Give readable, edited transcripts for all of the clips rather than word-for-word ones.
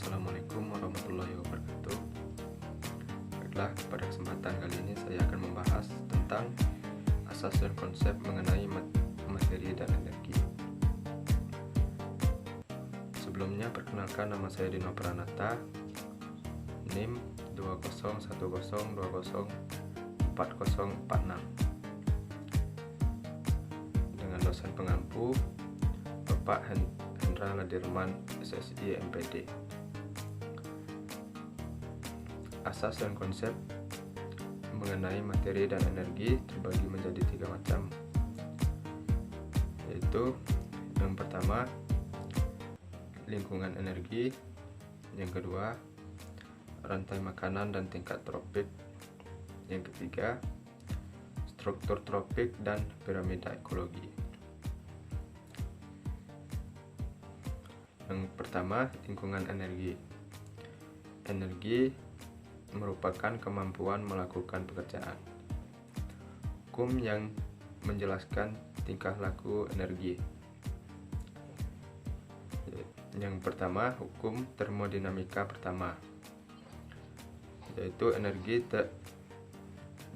Assalamualaikum warahmatullahi wabarakatuh. Baiklah, pada kesempatan kali ini saya akan membahas tentang asas dan konsep mengenai materi dan energi. Sebelumnya, perkenalkan, nama saya Dino Pranata, NIM 201020204046, dengan dosen pengampu Bapak Hendra Ladirman, SSI MPD. Asas dan konsep mengenai materi dan energi terbagi menjadi 3 macam, yaitu yang pertama lingkungan energi, yang kedua rantai makanan dan tingkat tropik, yang ketiga struktur tropik dan piramida ekologi. Yang pertama, lingkungan energi. Energi merupakan kemampuan melakukan pekerjaan. Hukum yang menjelaskan tingkah laku energi. Yang pertama, hukum termodinamika pertama, yaitu energi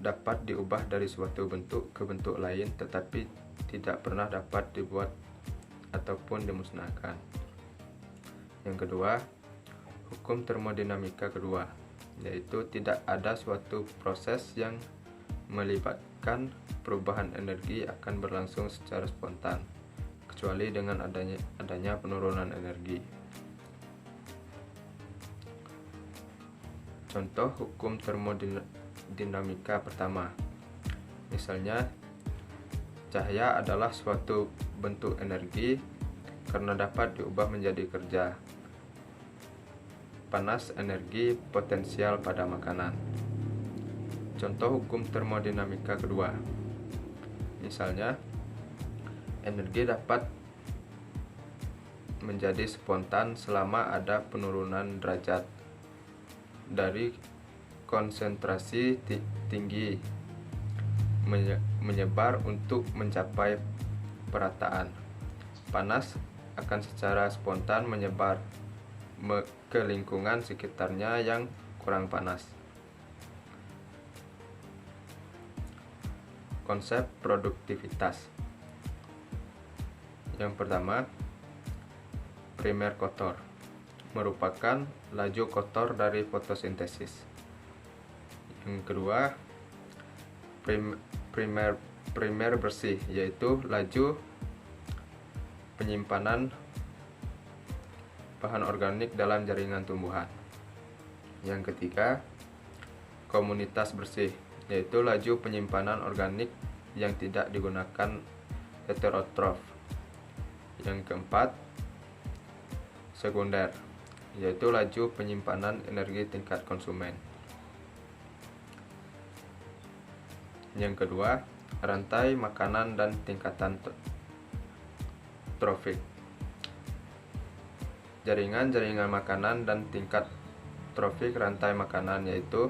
dapat diubah dari suatu bentuk ke bentuk lain, tetapi tidak pernah dapat dibuat ataupun dimusnahkan. Yang kedua, hukum termodinamika kedua, yaitu tidak ada suatu proses yang melibatkan perubahan energi akan berlangsung secara spontan, kecuali dengan adanya penurunan energi. Contoh hukum termodinamika pertama, misalnya cahaya adalah suatu bentuk energi karena dapat diubah menjadi kerja. Panas, energi potensial pada makanan. Contoh hukum termodinamika kedua, misalnya energi dapat menjadi spontan selama ada penurunan derajat dari konsentrasi tinggi menyebar untuk mencapai perataan. Panas akan secara spontan menyebar ke lingkungan sekitarnya yang kurang panas. Konsep produktivitas. Yang pertama, primer kotor merupakan laju kotor dari fotosintesis. Yang kedua, primer bersih, yaitu laju penyimpanan bahan organik dalam jaringan tumbuhan. Yang ketiga, komunitas bersih, yaitu laju penyimpanan organik yang tidak digunakan heterotrof. Yang keempat, sekunder, yaitu laju penyimpanan energi tingkat konsumen. Yang kedua, rantai makanan dan tingkatan trofik. Jaringan makanan dan tingkat trofik rantai makanan, yaitu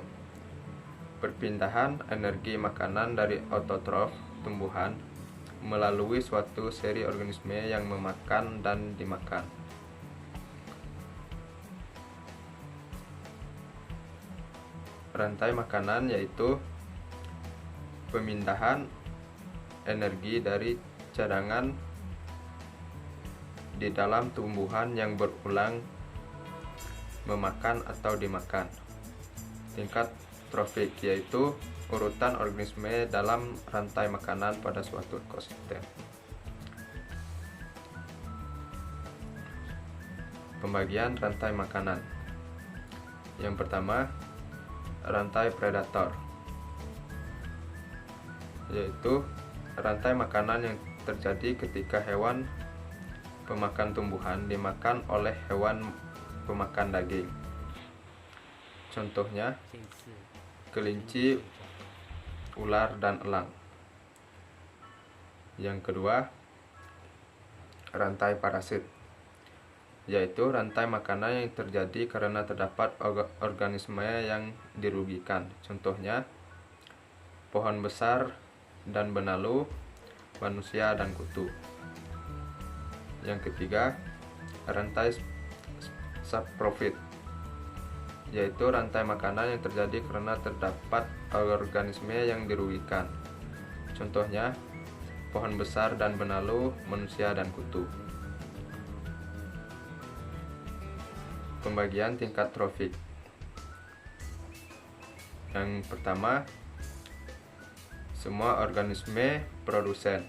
perpindahan energi makanan dari autotrof tumbuhan melalui suatu seri organisme yang memakan dan dimakan. Rantai makanan yaitu pemindahan energi dari cadangan di dalam tumbuhan yang berulang memakan atau dimakan. Tingkat trofik yaitu urutan organisme dalam rantai makanan pada suatu ekosistem. Pembagian rantai makanan. Yang pertama, rantai predator, yaitu rantai makanan yang terjadi ketika hewan pemakan tumbuhan dimakan oleh hewan pemakan daging. Contohnya kelinci, ular, dan elang. Yang kedua, rantai parasit, yaitu rantai makanan yang terjadi karena terdapat organisme yang dirugikan. Contohnya pohon besar dan benalu, manusia, dan kutu. Yang ketiga, rantai subprofit, yaitu rantai makanan yang terjadi karena terdapat organisme yang dirugikan. Contohnya, pohon besar dan benalu, manusia dan kutu. Pembagian tingkat trofik. Yang pertama, semua organisme produsen.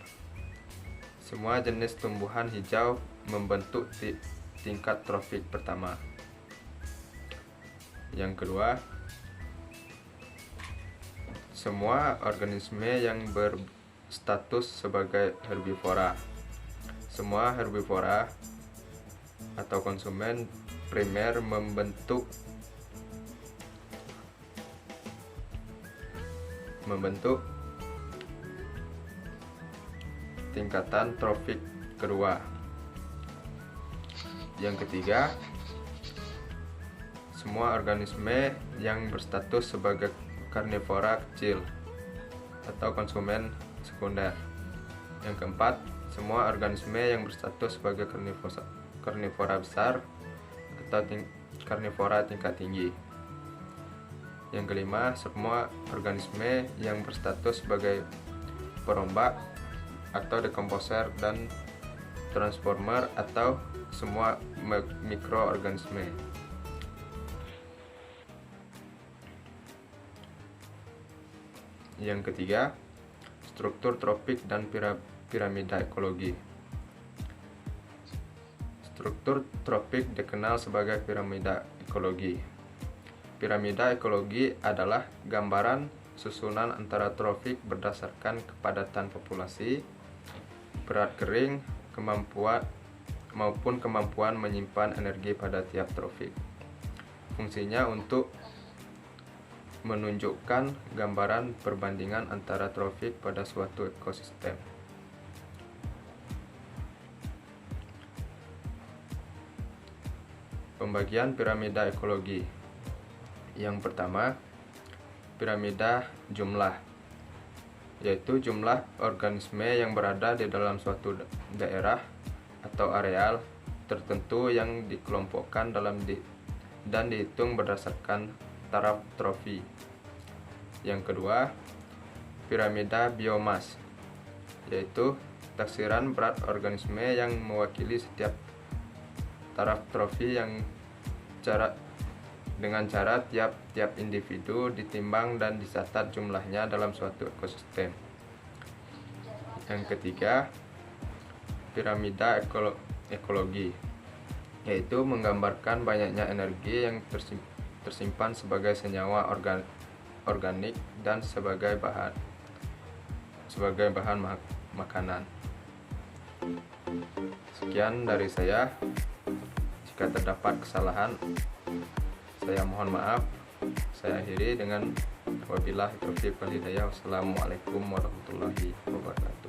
Semua jenis tumbuhan hijau membentuk tingkat trofik pertama. Yang kedua, semua organisme yang berstatus sebagai herbivora. Semua herbivora atau konsumen primer membentuk tingkatan trofik kedua. Yang ketiga, semua organisme yang berstatus sebagai karnivora kecil atau konsumen sekunder. Yang keempat, semua organisme yang berstatus sebagai karnivora besar atau karnivora tingkat tinggi. Yang kelima, semua organisme yang berstatus sebagai perombak atau dekomposer dan transformer atau semua mikroorganisme. Yang ketiga, struktur tropik dan piramida ekologi. Struktur tropik dikenal sebagai piramida ekologi. Piramida ekologi adalah gambaran susunan antara tropik berdasarkan kepadatan populasi, berat kering, maupun kemampuan menyimpan energi pada tiap tropik. Fungsinya untuk menunjukkan gambaran perbandingan antara tropik pada suatu ekosistem. Pembagian piramida ekologi. Yang pertama, piramida jumlah, yaitu jumlah organisme yang berada di dalam suatu daerah atau areal tertentu yang dikelompokkan dan dihitung berdasarkan taraf trofi. Yang kedua, piramida biomas, yaitu taksiran berat organisme yang mewakili setiap taraf trofi dengan cara tiap individu ditimbang dan dicatat jumlahnya dalam suatu ekosistem. Yang ketiga, piramida ekologi, yaitu menggambarkan banyaknya energi yang tersimpan sebagai senyawa organik dan sebagai bahan makanan. Sekian dari saya. Jika terdapat kesalahan, saya mohon maaf. Saya akhiri dengan wabillahi taufiq wal hidayah. Wassalamualaikum warahmatullahi wabarakatuh.